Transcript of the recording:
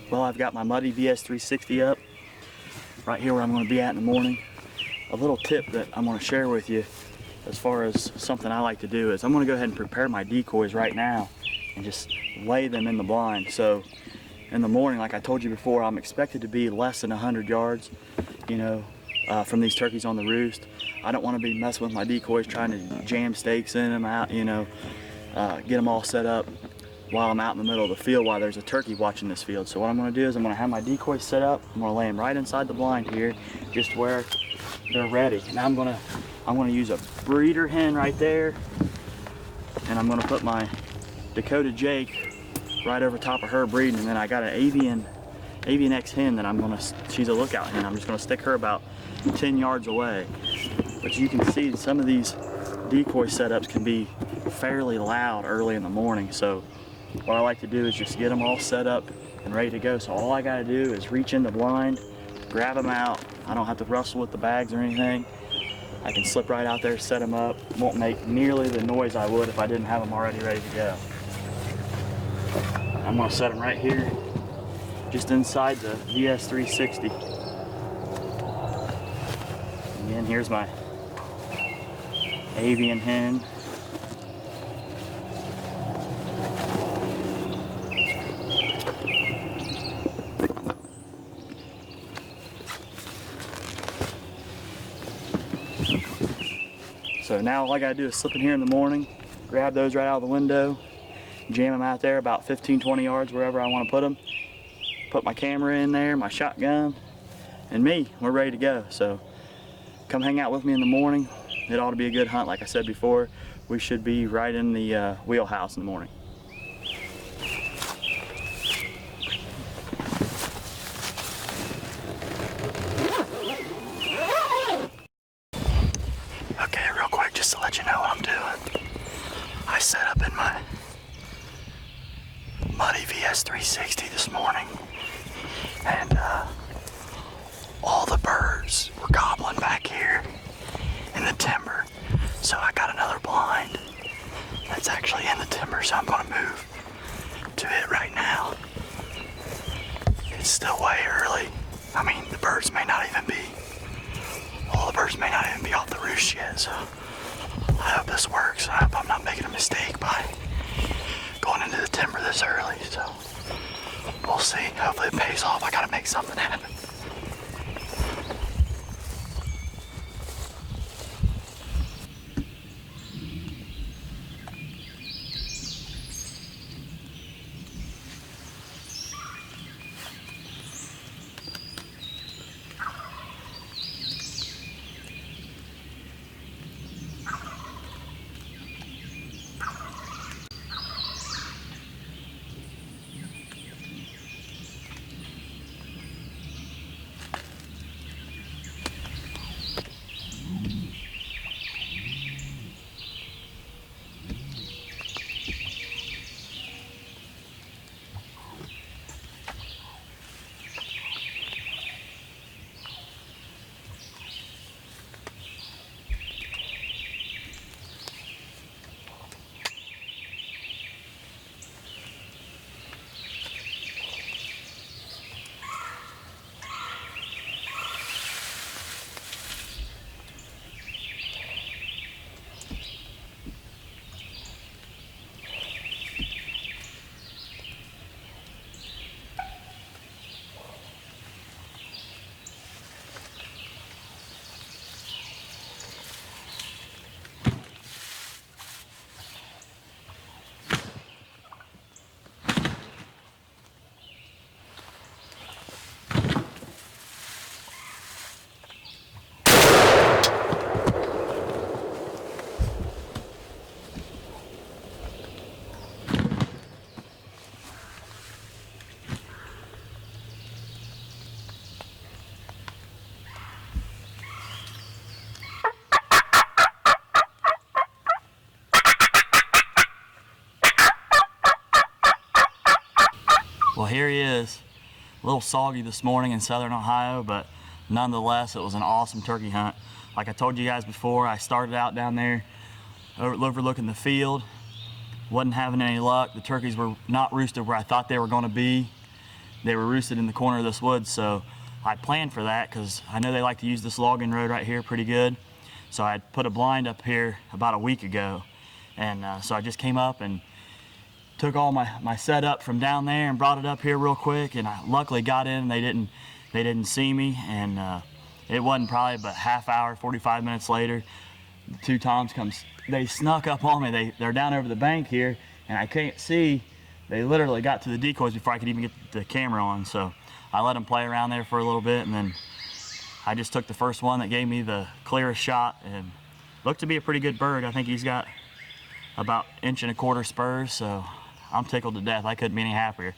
Well, I've got my Muddy VS360 up right here where I'm going to be at in the morning. A little tip that I'm going to share with you as far as something I like to do is I'm going to go ahead and prepare my decoys right now and just lay them in the blind. So in the morning, like I told you before, I'm expected to be less than 100 yards, from these turkeys on the roost. I don't want to be messing with my decoys, trying to jam stakes in them out, get them all set up while I'm out in the middle of the field while there's a turkey watching this field. So what I'm going to do is I'm going to have my decoys set up. I'm going to lay them right inside the blind here, just where they're ready. Now I'm going to use a breeder hen right there, and I'm going to put my Dakota Jake right over top of her breeding, and then I got an Avian X hen that she's a lookout hen. I'm just going to stick her about 10 yards away. But you can see some of these decoy setups can be fairly loud early in the morning. So what I like to do is just get them all set up and ready to go. So all I got to do is reach in the blind, grab them out. I don't have to wrestle with the bags or anything. I can slip right out there, set them up. Won't make nearly the noise I would if I didn't have them already ready to go. I'm going to set them right here, just inside the VS360. Again, here's my Avian hen. So now all I gotta do is slip in here in the morning, grab those right out of the window, jam them out there about 15-20 yards wherever I want to put them, put my camera in there, my shotgun, and we're ready to go. So come hang out with me in the morning. It ought to be a good hunt. Like I said before, we should be right in the wheelhouse in the morning. Okay, real quick, just to let you know what I'm doing. I set up in my Muddy VS360 this morning, and all the birds were gobbling back here in the timber. So I got another blind that's actually in the timber, so I'm going to move to it right now. It's still way early. I mean, all the birds may not even be off the roost yet, so I hope this works. I hope I'm not making a mistake by going into the timber this early, so we'll see. Hopefully it pays off. I gotta make something happen. Well, here he is. A little soggy this morning in southern Ohio, but nonetheless, it was an awesome turkey hunt. Like I told you guys before, I started out down there overlooking the field. Wasn't having any luck. The turkeys were not roosted where I thought they were going to be. they were roosted in the corner of this woods. So I planned for that because I know they like to use this logging road right here pretty good. So I put a blind up here about a week ago. And so I just came up and took all my setup from down there and brought it up here real quick, and I luckily got in. They didn't see me, and it wasn't probably but half hour, 45 minutes later, the two toms they snuck up on me. They're down over the bank here, and I can't see. They literally got to the decoys before I could even get the camera on. So I let them play around there for a little bit, and then I just took the first one that gave me the clearest shot, and looked to be a pretty good bird. I think he's got about 1.25 inch spurs, so I'm tickled to death. I couldn't be any happier.